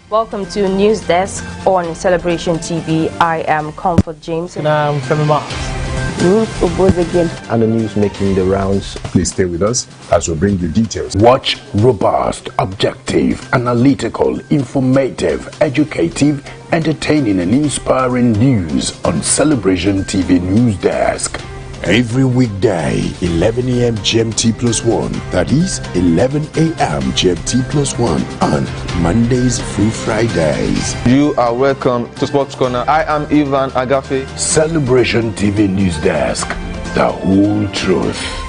Welcome to News Desk on Celebration TV. I am Comfort James. And I'm Femi Marks. And the news making the rounds. Please stay with us as we bring you details. Watch robust, objective, analytical, informative, educative, entertaining and inspiring news on Celebration TV News Desk. Every weekday, 11 a.m. GMT+1. That is 11 a.m. GMT+1 on Mondays through Fridays. You are welcome to Sports Corner. I am Ivan Agafe. Celebration TV News Desk. The whole truth.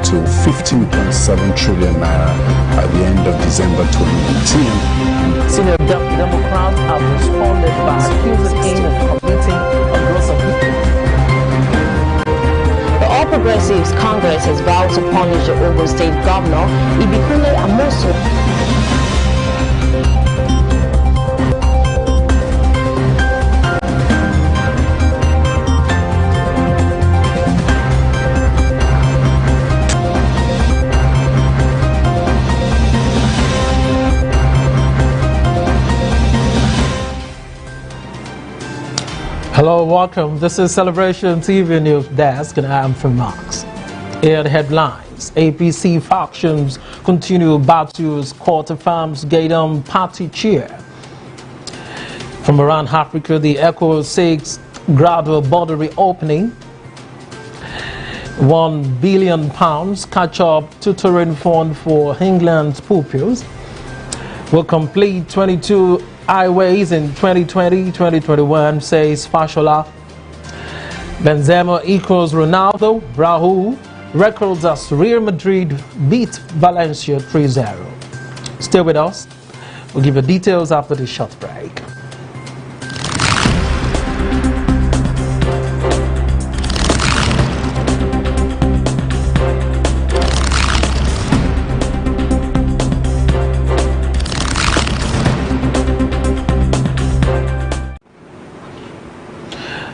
To 15.7 trillion naira at the end of December 2019. Senior Democrats have responded by accusing him of committing a gross offense. The All Progressives Congress has vowed to punish the Ogun State Governor, Ibikunle Amosu. Hello, welcome. This is Celebration TV News Desk, and I am Femi Marks. Here are the headlines. APC factions continue battles, court affirms Gaydam party chair. From around Africa, the ECHO seeks gradual border reopening. £1 billion catch-up tutoring fund for England's pupils. Will complete 22 highways in 2020-2021, says Fashola. Benzema equals Ronaldo. Rahul records as Real Madrid beat Valencia 3-0. Stay with us. We'll give you details after this short break.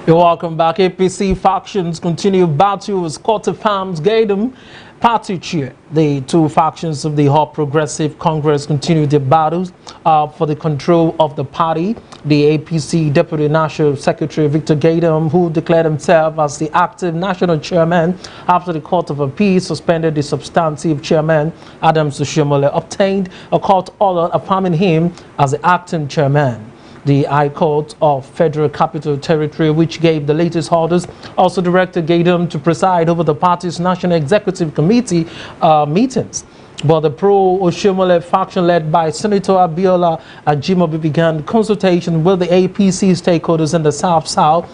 You're welcome back. APC factions continue battles, court affirms Gaydam party chair. The two factions of the All Progressive Congress continue their battles for the control of the party. The APC Deputy National Secretary Victor Gaydam, who declared himself as the active national chairman after the Court of Appeal suspended the substantive chairman, Adams Oshiomhole, obtained a court order affirming him as the acting chairman. The High Court of Federal Capital Territory, which gave the latest orders, also directed Gaydam to preside over the party's National Executive Committee meetings. But the pro-Oshiomhole faction led by Senator Abiola Ajimobi began consultation with the APC stakeholders in the South-South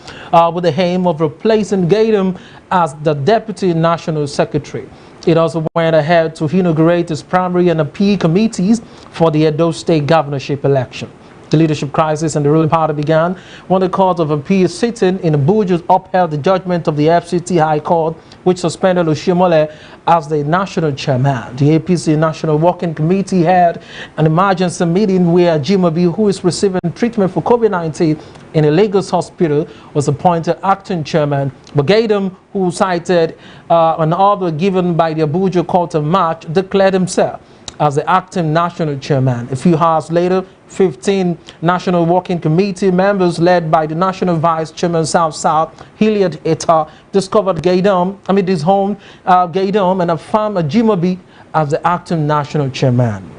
with the aim of replacing Gaydam as the Deputy National Secretary. It also went ahead to inaugurate its primary and appeal committees for the Edo State governorship election. The leadership crisis and the ruling party began when the Court of Appeal sitting in Abuja upheld the judgment of the FCT High Court, which suspended Oshiomhole as the national chairman. The APC National Working Committee had an emergency meeting where Ajimobi, who is receiving treatment for COVID-19 in a Lagos hospital, was appointed acting chairman. But Gaydam, who cited an order given by the Abuja Court of March, declared himself as the acting national chairman. A few hours later, 15 National Working Committee members led by the National Vice Chairman South-South, Hilliard Etta, discovered Gaydam, his home, Gaydam, and affirmed Ajimobi as the acting national chairman.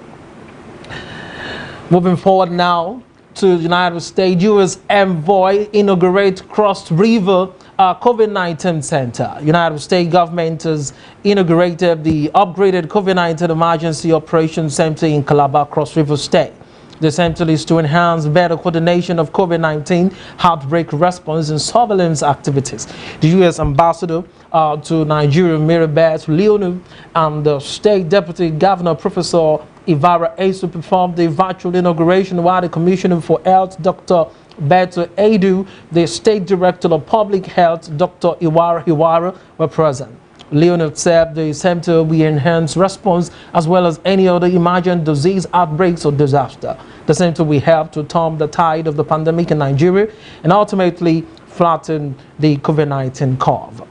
Moving forward now to the United States, U.S. envoy inaugurate Cross River COVID-19 Center. United States government has inaugurated the upgraded COVID-19 Emergency Operations Center in Calabar, Cross River State. The center is to enhance better coordination of COVID-19 outbreak response and surveillance activities. The U.S. ambassador to Nigeria, Mirabet Leonu, and the state deputy governor, Professor Ivara Asu, performed the virtual inauguration, while the Commissioner for Health, Dr. Beto Edu, the State Director of Public Health, Dr. Iwara, were present. Leonard said the center will enhance response as well as any other emergent disease outbreaks or disaster. The center will help to turn the tide of the pandemic in Nigeria and ultimately flatten the COVID-19 curve.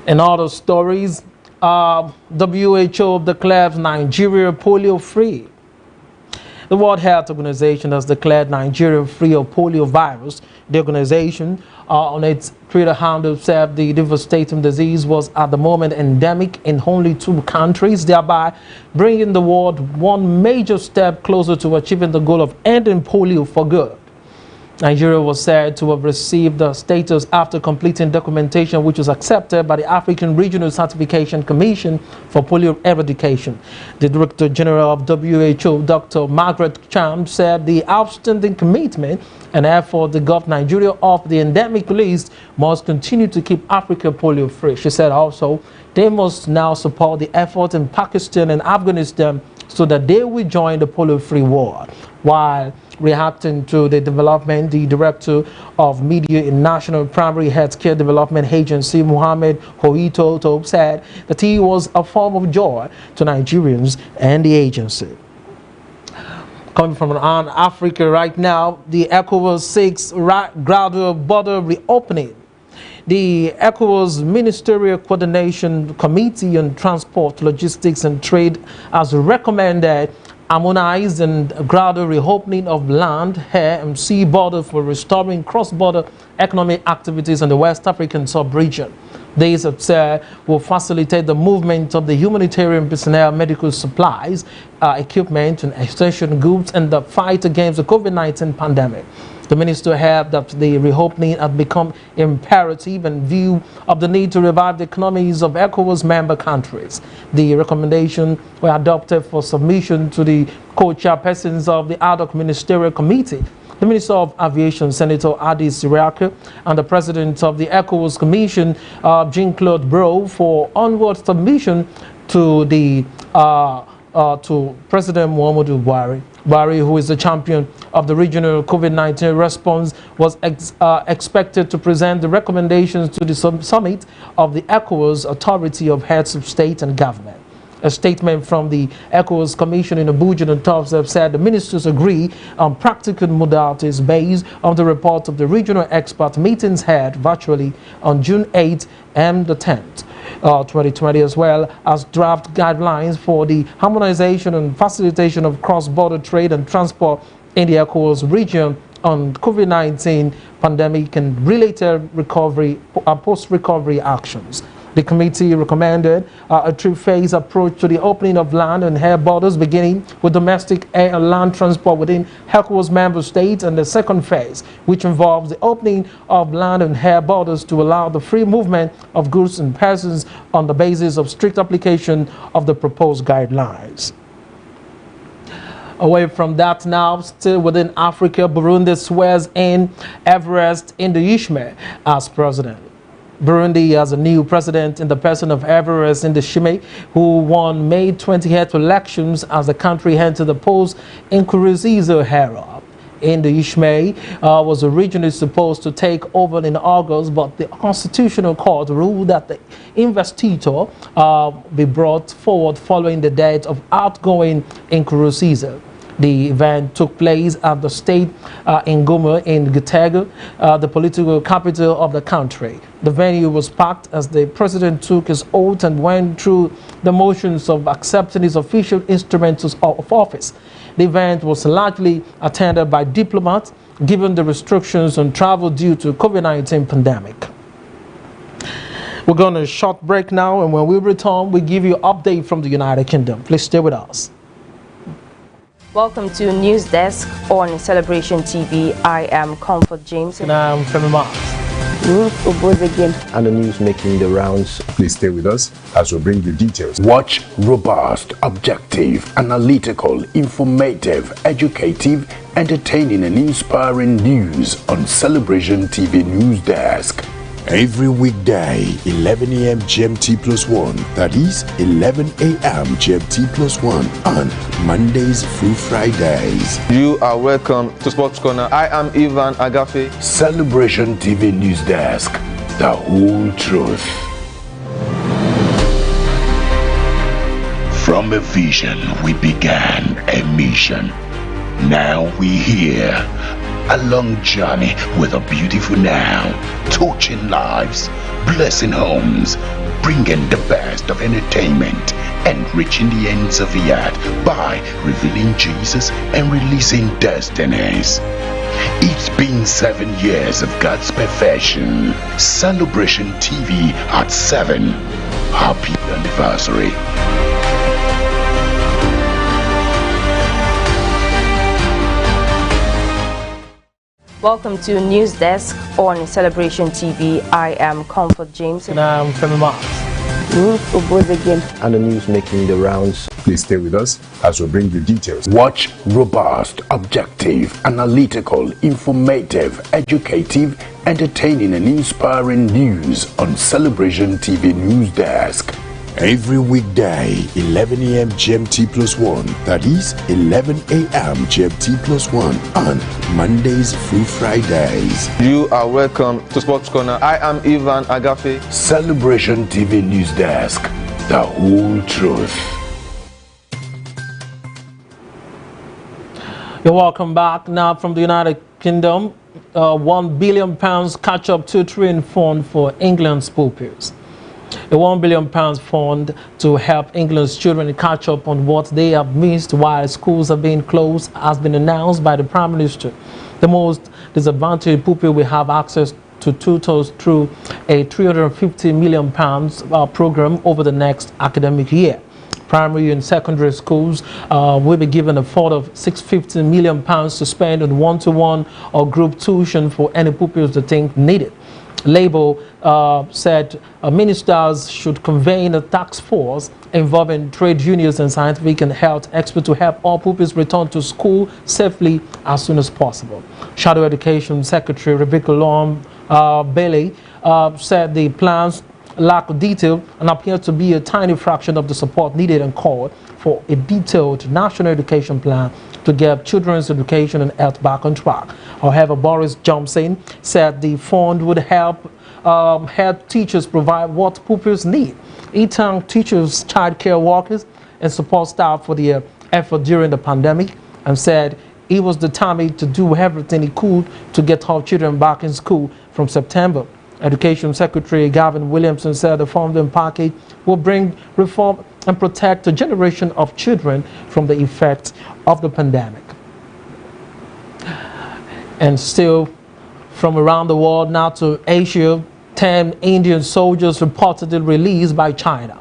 In other stories, WHO declares Nigeria polio-free. The World Health Organization has declared Nigeria free of polio virus. The organization on its Twitter handle said the devastating disease was at the moment endemic in only 2 countries, thereby bringing the world one major step closer to achieving the goal of ending polio for good. Nigeria was said to have received the status after completing documentation which was accepted by the African Regional Certification Commission for Polio Eradication. The Director General of WHO, Dr. Margaret Cham, said the outstanding commitment and effort that got Nigeria off the endemic list must continue to keep Africa polio free. She said also they must now support the effort in Pakistan and Afghanistan so that they will join the polio-free world. While reacting to the development, the Director of Media in National Primary Healthcare Development Agency, Mohammed Hoito, said that he was a form of joy to Nigerians and the agency. Coming from Africa right now, the ECOWAS seeks gradual border reopening. The ECOWAS Ministerial Coordination Committee on Transport, Logistics and Trade has recommended harmonized and gradual reopening of land, air and sea border for restoring cross-border economic activities in the West African sub-region. This will facilitate the movement of the humanitarian personnel, medical supplies, equipment and essential goods in the fight against the COVID-19 pandemic. The minister held that the reopening had become imperative in view of the need to revive the economies of ECOWAS member countries. The recommendations were adopted for submission to the co-chairpersons of the ad hoc ministerial committee, the Minister of Aviation, Senator Adi Siriaka, and the President of the ECOWAS Commission, Jean-Claude Bro, for onward submission to the to President Muhammadu Buhari. Buhari, who is the champion of the regional COVID-19 response, was expected to present the recommendations to the summit of the ECOWAS Authority of Heads of State and Government. A statement from the ECOWAS Commission in Abuja and Tofsep said the ministers agree on practical modalities based on the report of the regional expert meetings held virtually on June 8th and the 10th. 2020, as well as draft guidelines for the harmonization and facilitation of cross-border trade and transport in the ECOWAS region on COVID-19 pandemic and related recovery post-recovery actions. The committee recommended a three-phase approach to the opening of land and air borders, beginning with domestic air and land transport within ECOWAS member states, and the second phase, which involves the opening of land and air borders to allow the free movement of goods and persons on the basis of strict application of the proposed guidelines. Away from that now, still within Africa, Burundi swears in Everest Ndayishimiye as president. Burundi has a new president in the person of Everest Ndayishimiye, who won May 28th elections as the country entered the post-Nkurunziza era. Ndayishimiye was originally supposed to take over in August, but the Constitutional Court ruled that the investiture be brought forward following the death of outgoing Nkurunziza. The event took place at the state in Goma in Gitega, the political capital of the country. The venue was packed as the president took his oath and went through the motions of accepting his official instruments of office. The event was largely attended by diplomats, given the restrictions on travel due to COVID-19 pandemic. We're going to a short break now, and when we return, we give you an update from the United Kingdom. Please stay with us. Welcome to News Desk on Celebration TV. I am Comfort James. And I'm Femi Mars. And the news making the rounds. Please stay with us as we bring you details. Watch robust, objective, analytical, informative, educative, entertaining and inspiring news on Celebration TV News Desk. Every weekday, 11 a.m. GMT+1, that is 11 a.m. GMT+1 on Mondays through Fridays. You are welcome to Sports Corner. I am Ivan Agafe. Celebration TV News Desk, the whole truth. From a vision, we began a mission. Now we hear A long journey with a beautiful now, touching lives, blessing homes, bringing the best of entertainment, and reaching the ends of the earth by revealing Jesus and releasing destinies. It's been 7 years of God's perfection. Celebration TV at 7. Happy anniversary. Welcome to News Desk on Celebration TV. I am Comfort James. And I'm Femi Marks. And the news making the rounds. Please stay with us as we bring you details. Watch robust, objective, analytical, informative, educative, entertaining, and inspiring news on Celebration TV News Desk. Every weekday, 11 a.m. GMT plus 1. That is 11 a.m. GMT plus 1 on Mondays through Fridays. You are welcome to Sports Corner. I am Ivan Agafe. Celebration TV News Desk. The whole truth. You're welcome back. Now from the United Kingdom, £1 billion catch-up tutoring fund for England's pupils. A £1 billion fund to help England's children catch up on what they have missed while schools are being closed has been announced by the Prime Minister. The most disadvantaged pupils will have access to tutors through a £350 million program over the next academic year. Primary and secondary schools will be given a fund of £650 million to spend on one-to-one or group tuition for any pupils they think needed. Labour said ministers should convene a task force involving trade unions and scientific and health experts to help all pupils return to school safely as soon as possible. Shadow Education Secretary Rebecca Long Bailey said the plans lack detail and appear to be a tiny fraction of the support needed and called for a detailed national education plan to get children's education and health back on track. However, Boris Johnson said the fund would help teachers provide what pupils need. He thanked teachers, childcare workers, and support staff for their effort during the pandemic and said he was determined to do everything he could to get our children back in school from September. Education Secretary Gavin Williamson said the funding package will bring reform and protect a generation of children from the effects of the pandemic. And still from around the world now to Asia, 10 Indian soldiers reportedly released by China.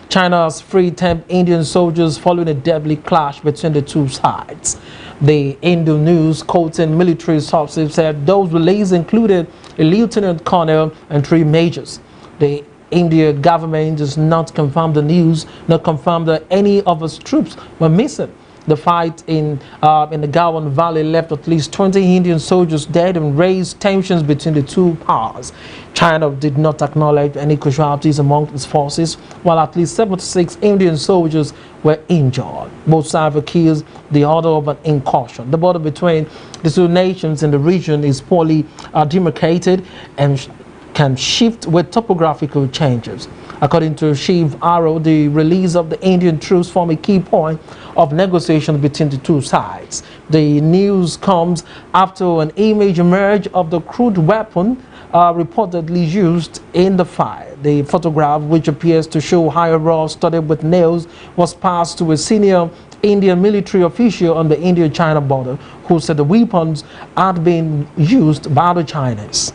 China has freed 10 Indian soldiers following a deadly clash between the two sides. The Indo News, quoting military sources, said those released included a lieutenant colonel and 3 majors. The Indian government does not confirm the news, nor confirm that any of its troops were missing. The fight in the Gawan Valley left at least 20 Indian soldiers dead and raised tensions between the two powers. China did not acknowledge any casualties among its forces, while at least 76 Indian soldiers were injured. Both sides accused the other of an incursion. The border between the two nations in the region is poorly demarcated and can shift with topographical changes. According to Shiv Arrow, the release of the Indian troops form a key point of negotiation between the two sides. The news comes after an image emerged of the crude weapon reportedly used in the fight. The photograph, which appears to show higher raw studded with nails, was passed to a senior Indian military official on the India-China border, who said the weapons had been used by the Chinese.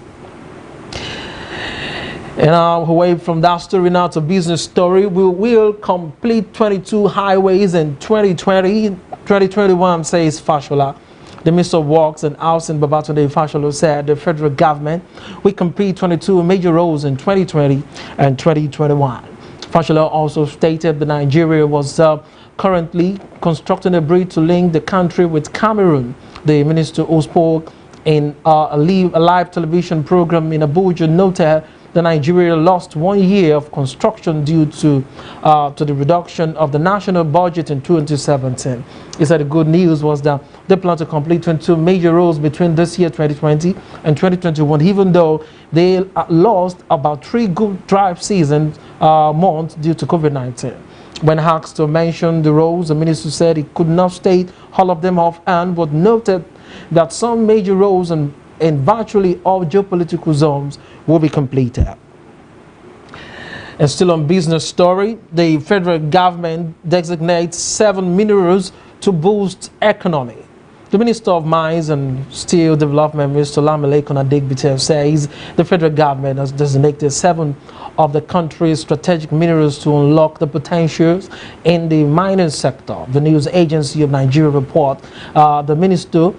And now, away from that story now to business story, we will complete 22 highways in 2021, says Fashola. The Minister of Works and Housing, Babatunde Fashola, said the federal government will complete 22 major roads in 2020 and 2021. Fashola also stated that Nigeria was currently constructing a bridge to link the country with Cameroon. The minister, who spoke in a live television program in Abuja, noted that Nigeria lost 1 year of construction due to the reduction of the national budget in 2017. He said the good news was that they plan to complete 22 major roads between this year 2020 and 2021, even though they lost about 3 good drive season months due to COVID-19. When asked to mention the roads, the minister said he could not state all of them offhand, but noted that some major roles in virtually all geopolitical zones will be completed. And still on business story, the federal government designates 7 minerals to boost economy. The Minister of Mines and Steel Development, Mr. Lamilekon Adegbite, says the federal government has designated 7 of the country's strategic minerals to unlock the potentials in the mining sector. The news agency of Nigeria report the minister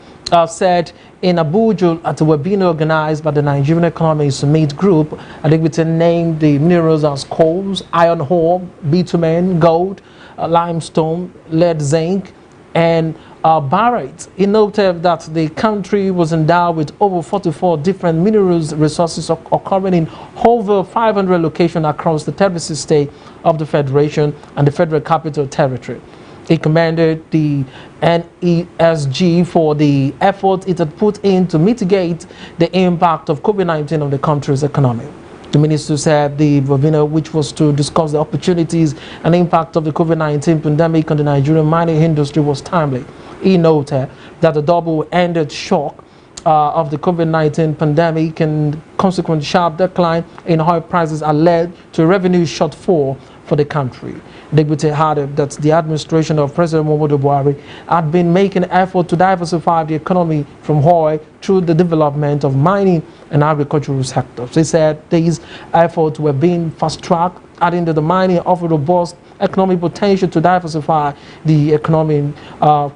said in Abuja at a webinar organized by the Nigerian Economic Summit Group. Adegbite named the minerals as coals, iron ore, bitumen, gold, limestone, lead, zinc, and barite. He noted that the country was endowed with over 44 different minerals resources occurring in over 500 locations across the 36 states of the Federation and the Federal Capital Territory. He commended the NESG for the effort it had put in to mitigate the impact of COVID-19 on the country's economy. The minister said the webinar, which was to discuss the opportunities and impact of the COVID-19 pandemic on the Nigerian mining industry, was timely. He noted that the double-ended shock of the COVID-19 pandemic and consequent sharp decline in oil prices are led to a revenue shortfall for the country. Adegbite added that the administration of President Muhammadu Buhari had been making an effort to diversify the economy from oil through the development of mining and agricultural sectors. He said these efforts were being fast-tracked, adding that the mining offered robust economic potential to diversify the economy,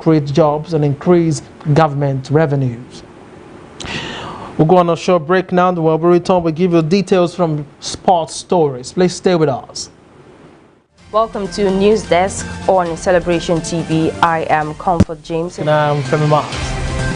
create jobs, and increase government revenues. We'll go on a short break now, and when we return, we'll give you details from sports stories. Please stay with us. Welcome to News Desk on Celebration TV. I am Comfort James. And I'm Femi Mark.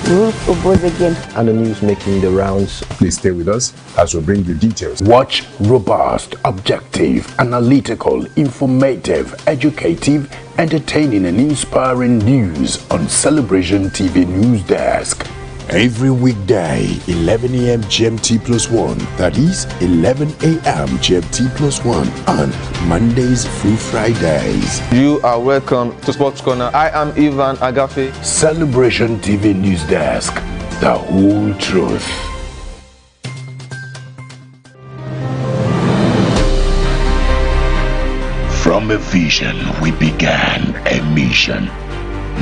And the news making the rounds. Please stay with us as we bring you details. Watch robust, objective, analytical, informative, educative, entertaining, and inspiring news on Celebration TV News Desk. Every weekday, 11 a.m. GMT +1. That is 11 a.m. GMT +1 on Mondays through Fridays. You are welcome to Sports Corner. I am Ivan Agafe. Celebration TV News Desk. The whole truth. From a vision, we began a mission.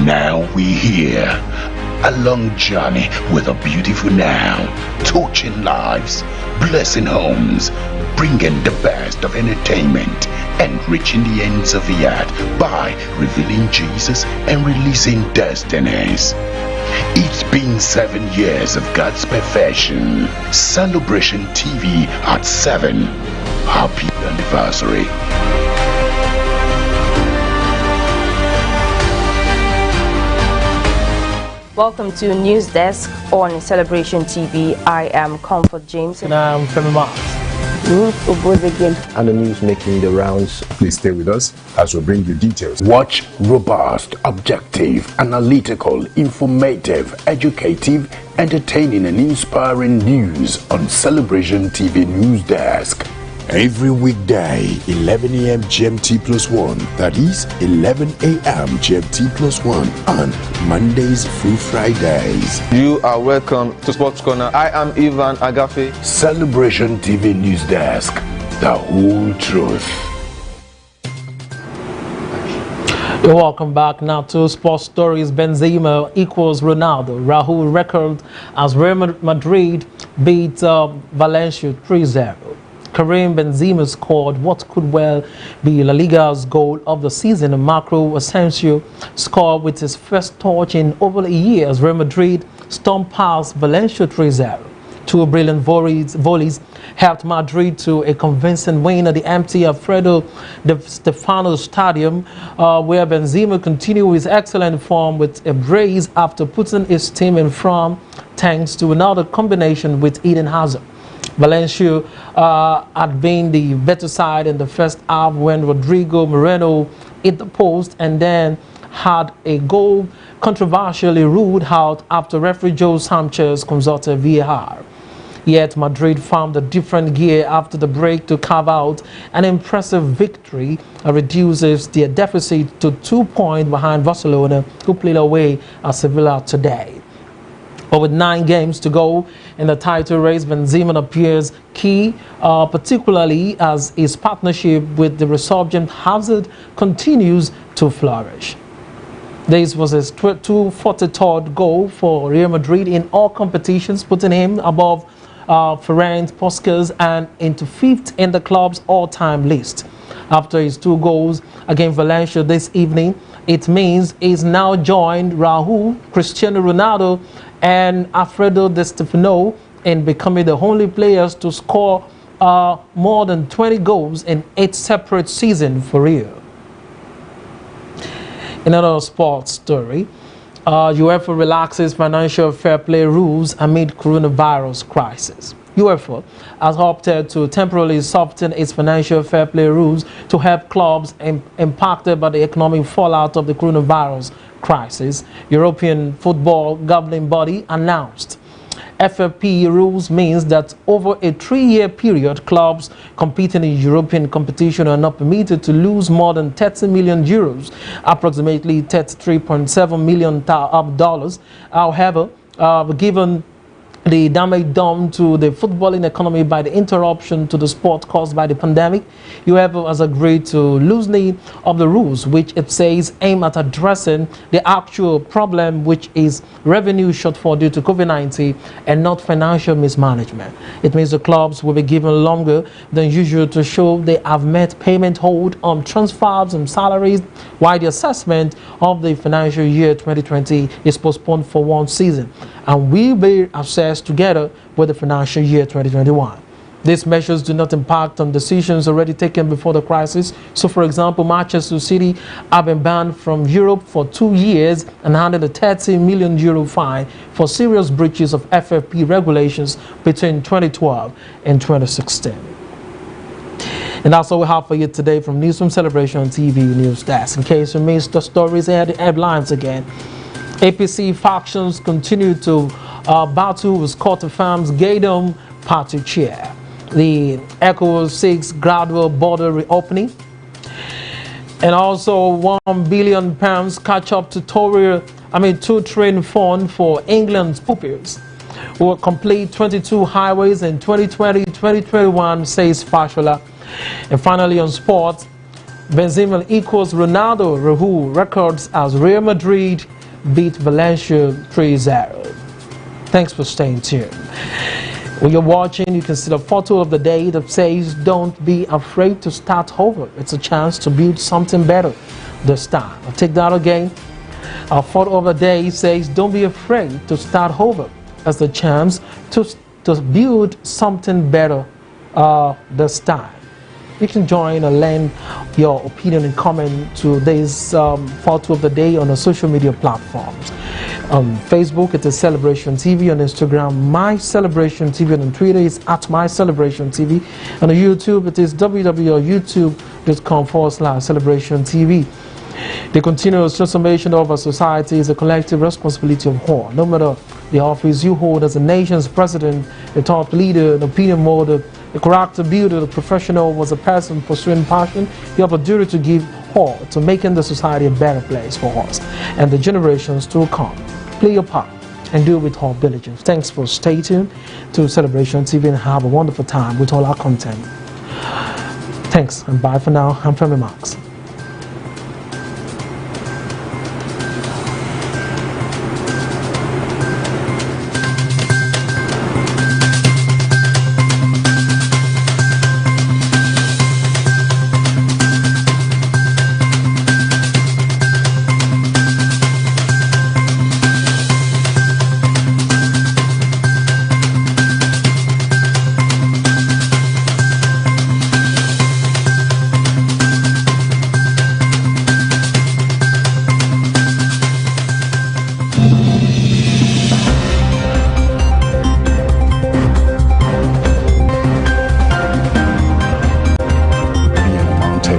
Now we here. A long journey with a beautiful now, touching lives, blessing homes, bringing the best of entertainment, and reaching the ends of the earth by revealing Jesus and releasing destinies. It's been 7 years of God's perfection. Celebration TV at 7. Happy anniversary. Welcome to News Desk on Celebration TV. I am Comfort James. And I'm Femi Mark. And the news making the rounds. Please stay with us as we bring you details. Watch robust, objective, analytical, informative, educative, entertaining, and inspiring news on Celebration TV News Desk. Every weekday, 11 a.m. GMT +1. That is 11 a.m. GMT +1 on Mondays through Fridays. You are welcome to Sports Corner. I am Ivan Agafe. Celebration TV News Desk. The whole truth. You're welcome back now to Sports Stories. Benzema equals Ronaldo. Rahul record as Real Madrid beat Valencia 3-0. Karim Benzema scored what could well be La Liga's goal of the season. Marco Asensio scored with his first touch in over a year as Real Madrid stormed past Valencia 3-0. Two brilliant volleys helped Madrid to a convincing win at the empty Alfredo Di Stefano Stadium, where Benzema continued his excellent form with a brace after putting his team in front thanks to another combination with Eden Hazard. Valencia had been the better side in the first half when Rodrigo Moreno hit the post and then had a goal controversially ruled out after referee Joe Sanchez consulted VAR. Yet Madrid found a different gear after the break to carve out an impressive victory and reduces their deficit to 2 points behind Barcelona, who played away at Sevilla today. But with 9 games to go in the title race, Benzema appears key, particularly as his partnership with the resurgent Hazard continues to flourish. This was his 243rd goal for Real Madrid in all competitions, putting him above Ferenc Puskas and into 5th in the club's all-time list. After his 2 goals against Valencia this evening, it means he's now joined Raúl, Cristiano Ronaldo, and Alfredo Di Stefano in becoming the only players to score more than 20 goals in 8 separate seasons for Real. In another sports story, UEFA relaxes financial fair play rules amid coronavirus crisis. UEFA has opted to temporarily soften its financial fair play rules to help clubs impacted by the economic fallout of the coronavirus crisis, European football governing body announced. FFP rules means that over a 3-year period, clubs competing in European competition are not permitted to lose more than 30 million euros, approximately $33.7 million. However, given the damage done to the footballing economy by the interruption to the sport caused by the pandemic, UEFA has agreed to loosening of the rules, which it says aim at addressing the actual problem, which is revenue shortfall due to COVID-19 and not financial mismanagement. It means the clubs will be given longer than usual to show they have met payment hold on transfers and salaries, while the assessment of the financial year 2020 is postponed for 1 season and will be assessed together with the financial year 2021. These measures do not impact on decisions already taken before the crisis. So, for example, Manchester City have been banned from Europe for 2 years and handed a €30 million fine for serious breaches of FFP regulations between 2012 and 2016. And that's all we have for you today from Newsroom Celebration TV News Desk. In case you missed the stories and the headlines again, APC factions continue to battle with Scotty Farms Gaydom party chair. The ECHO 6 gradual border reopening, and also £1 billion catch-up tutorial, two-train fund for England's pupils who will complete 22 highways in 2020-2021, says Fashola. And finally, on sports, Benzema equals Ronaldo Raúl records as Real Madrid beat Valencia 3-0. Thanks for staying tuned. When you're watching, you can see the photo of the day that says, "Don't be afraid to start over. It's a chance to build something better this time." I'll take that again. Our photo of the day says, "Don't be afraid to start over. It's a chance to build something better this time." You can join and lend your opinion and comment to this photo of the day on the social media platforms. On Facebook, it is Celebration TV. On Instagram, My Celebration TV. And on Twitter, it's at My Celebration TV. And on YouTube, it is www.youtube.com/Celebration TV. The continuous transformation of our society is a collective responsibility of all. No matter the office you hold as a nation's president, a top leader, an opinion molder, a character builder, a professional, was a person pursuing passion, you have a duty to give all to making the society a better place for us and the generations to come. Play your part and do it with all diligence. Thanks for staying tuned to Celebration TV and have a wonderful time with all our content. Thanks and bye for now. I'm Femi Marks.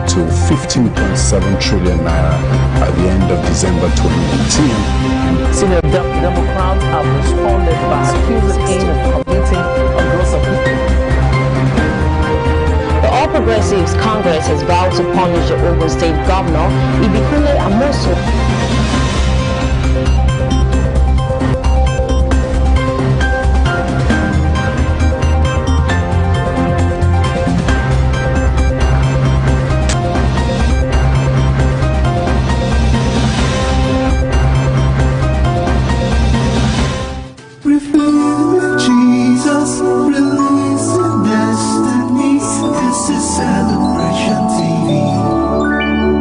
To 15.7 trillion naira at the end of December 2019. Senior Democrats have responded by accusing him of committing a gross offense. The All Progressives Congress has vowed to punish the Ogun State Governor Ibikunle Amosu